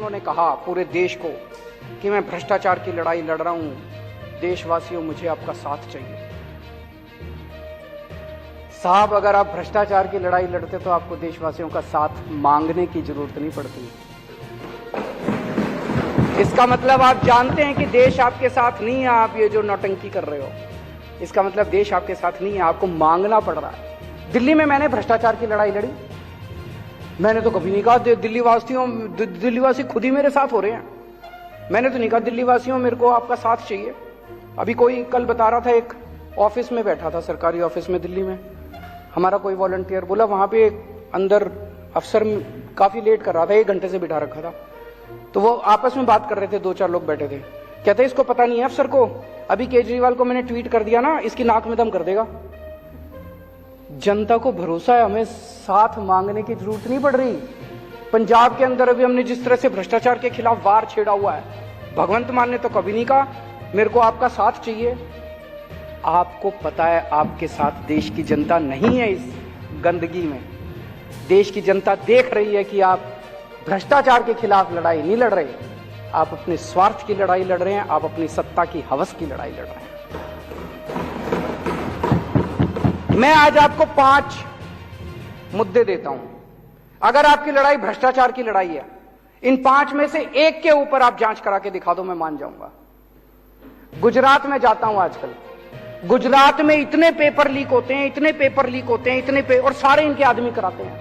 उन्होंने कहा पूरे देश को कि मैं भ्रष्टाचार की लड़ाई लड़ रहा हूं, देशवासियों मुझे आपका साथ चाहिए। साहब, अगर आप भ्रष्टाचार की लड़ाई लड़ते तो आपको देशवासियों का साथ मांगने की जरूरत नहीं पड़ती। इसका मतलब आप जानते हैं कि देश आपके साथ नहीं है, आप ये जो नौटंकी कर रहे हो, इसका मतलब देश आपके साथ नहीं है, आपको मांगना पड़ रहा है। दिल्ली में मैंने भ्रष्टाचार की लड़ाई लड़ी, मैंने तो कभी नहीं कहा दिल्लीवासी खुद ही मेरे साथ हो रहे हैं। मैंने तो नहीं कहा दिल्ली वासियों मेरे को आपका साथ चाहिए। अभी कोई कल बता रहा था, एक ऑफिस में बैठा था, सरकारी ऑफिस में दिल्ली में, हमारा कोई वॉलंटियर बोला वहां पे अंदर अफसर काफी लेट कर रहा था, 1 घंटे से बिठा रखा था, तो वो आपस में बात कर रहे थे, 2-4 लोग बैठे थे। कहते इसको पता नहीं है अफसर को, अभी केजरीवाल को मैंने ट्वीट कर दिया ना, इसकी नाक में दम कर देगा। जनता को भरोसा है, हमें साथ मांगने की जरूरत नहीं पड़ रही। पंजाब के अंदर अभी हमने जिस तरह से भ्रष्टाचार के खिलाफ वार छेड़ा हुआ है, भगवंत मान ने तो कभी नहीं कहा मेरे को आपका साथ चाहिए। आपको पता है आपके साथ देश की जनता नहीं है। इस गंदगी में देश की जनता देख रही है कि आप भ्रष्टाचार के खिलाफ लड़ाई नहीं लड़ रहे, आप अपने स्वार्थ की लड़ाई लड़ रहे हैं, आप अपनी सत्ता की हवस की लड़ाई लड़ रहे हैं। मैं आज आपको 5 मुद्दे देता हूं। अगर आपकी लड़ाई भ्रष्टाचार की लड़ाई है, इन 5 में से एक के ऊपर आप जांच करा के दिखा दो, मैं मान जाऊंगा। गुजरात में जाता हूं आजकल, गुजरात में इतने पेपर लीक होते हैं, इतने पेपर लीक होते हैं, और सारे इनके आदमी कराते हैं,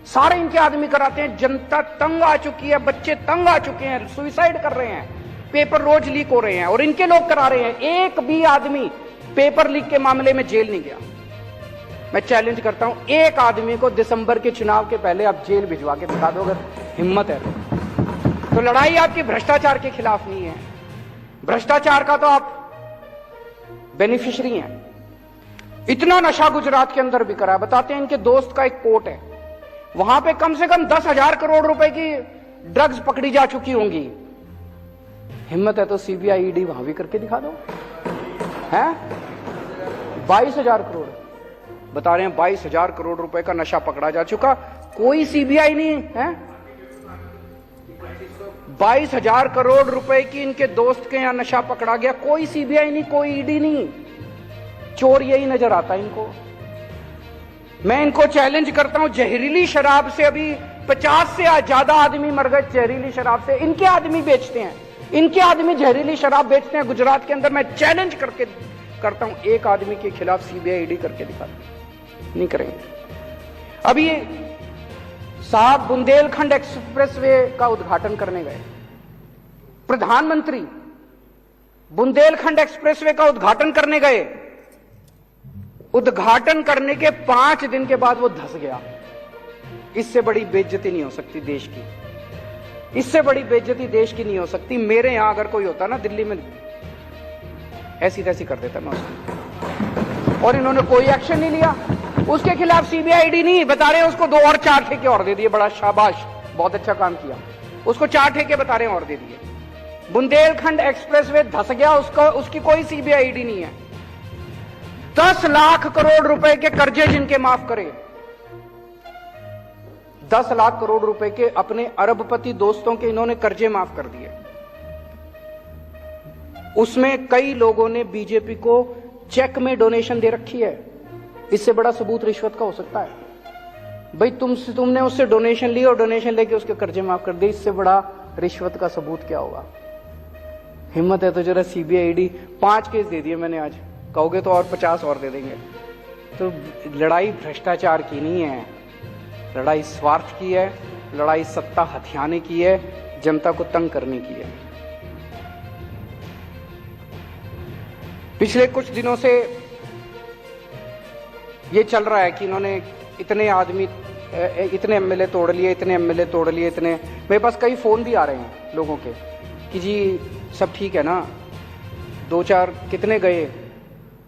सारे इनके आदमी कराते हैं। जनता तंग आ चुकी है, बच्चे तंग आ चुके हैं, सुसाइड कर रहे हैं, पेपर रोज लीक हो रहे हैं और इनके लोग करा रहे हैं। एक भी आदमी पेपर लीक के मामले में जेल नहीं गया। मैं चैलेंज करता हूं, एक आदमी को दिसंबर के चुनाव के पहले आप जेल भिजवा के दिखा दो, अगर हिम्मत है तो। लड़ाई आपकी भ्रष्टाचार के खिलाफ नहीं है, भ्रष्टाचार का तो आप बेनिफिशियरी हैं। इतना नशा गुजरात के अंदर बिक रहा है। बताते हैं, इनके दोस्त का एक कोर्ट है, वहां पे कम से कम 10,000 करोड़ रुपए की ड्रग्स पकड़ी जा चुकी होंगी। हिम्मत है तो सीबीआई ईडी वहां भी करके दिखा दो। हैं 22,000 करोड़ बता रहे हैं, 22,000 करोड़ रुपए का नशा पकड़ा जा चुका, कोई सीबीआई नहीं है। 22,000 करोड़ रुपए की इनके दोस्त के यहां नशा पकड़ा गया, कोई सीबीआई नहीं, कोई ईडी नहीं। चोर यही नजर आता है इनको। मैं इनको चैलेंज करता हूं, जहरीली शराब से अभी 50 से ज्यादा आदमी मर गए। जहरीली शराब से इनके आदमी बेचते हैं, इनके आदमी जहरीली शराब बेचते हैं गुजरात के अंदर। मैं चैलेंज करता हूं, एक आदमी के खिलाफ सीबीआई ईडी करके दिखा, नहीं करेंगे। अभी साहब बुंदेलखंड एक्सप्रेसवे का उद्घाटन करने गए, प्रधानमंत्री बुंदेलखंड एक्सप्रेसवे का उद्घाटन करने गए, उद्घाटन करने के 5 दिन के बाद वो धंस गया। इससे बड़ी बेइज्जती नहीं हो सकती देश की, इससे बड़ी बेइज्जती देश की नहीं हो सकती। मेरे यहां अगर कोई होता ना दिल्ली में, ऐसी तैसी कर देता मैं उसको, और इन्होंने कोई एक्शन नहीं लिया। उसके खिलाफ सीबीआई ईडी नहीं, बता रहे हैं उसको 2 और 4 ठेके और दे दिए। बड़ा शाबाश, बहुत अच्छा काम किया। उसको 4 ठेके बता रहे हैं और दे दिए। बुंदेलखंड एक्सप्रेसवे धंस गया, उसकी कोई सीबीआई ईडी नहीं है। 10 लाख करोड़ रुपए के कर्जे जिनके माफ करे, 10 लाख करोड़ रुपए के अपने अरबपति दोस्तों के इन्होंने कर्जे माफ कर दिए। उसमें कई लोगों ने बीजेपी को चेक में डोनेशन दे रखी है। इससे बड़ा सबूत रिश्वत का हो सकता है? भाई तुमने उससे डोनेशन ली और डोनेशन लेके उसके कर्जे माफ कर दिए, इससे बड़ा रिश्वत का सबूत क्या होगा? हिम्मत है तो जरा सीबीआई ईडी। 5 केस दे दिए मैंने आज, कहोगे तो और 50 और दे देंगे। तो लड़ाई भ्रष्टाचार की नहीं है, लड़ाई स्वार्थ की है, लड़ाई सत्ता हथियाने की है, जनता को तंग करने की है। पिछले कुछ दिनों से ये चल रहा है कि इन्होंने इतने आदमी, इतने एमएलए तोड़ लिए, इतने एमएलए तोड़ लिए, इतने। मेरे पास कई फोन भी आ रहे हैं लोगों के कि जी सब ठीक है ना, 2-4 कितने गए,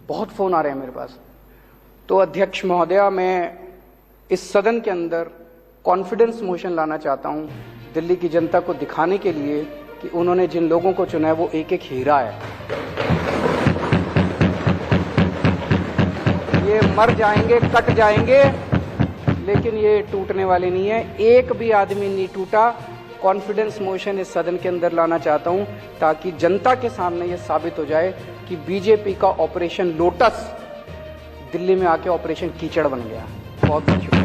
बहुत फोन आ रहे हैं मेरे पास। तो अध्यक्ष महोदया, मैं इस सदन के अंदर कॉन्फिडेंस मोशन लाना चाहता हूं, दिल्ली की जनता को दिखाने के लिए कि उन्होंने जिन लोगों को चुना है वो एक-एक हीरा है। ये मर जाएंगे, कट जाएंगे, लेकिन ये टूटने वाले नहीं है। एक भी आदमी नहीं टूटा। कॉन्फिडेंस मोशन इस सदन के अंदर लाना चाहता हूं ताकि जनता के सामने यह साबित हो जाए कि बीजेपी का ऑपरेशन लोटस दिल्ली में आके ऑपरेशन कीचड़ बन गया। बहुत बहुत शुक्रिया।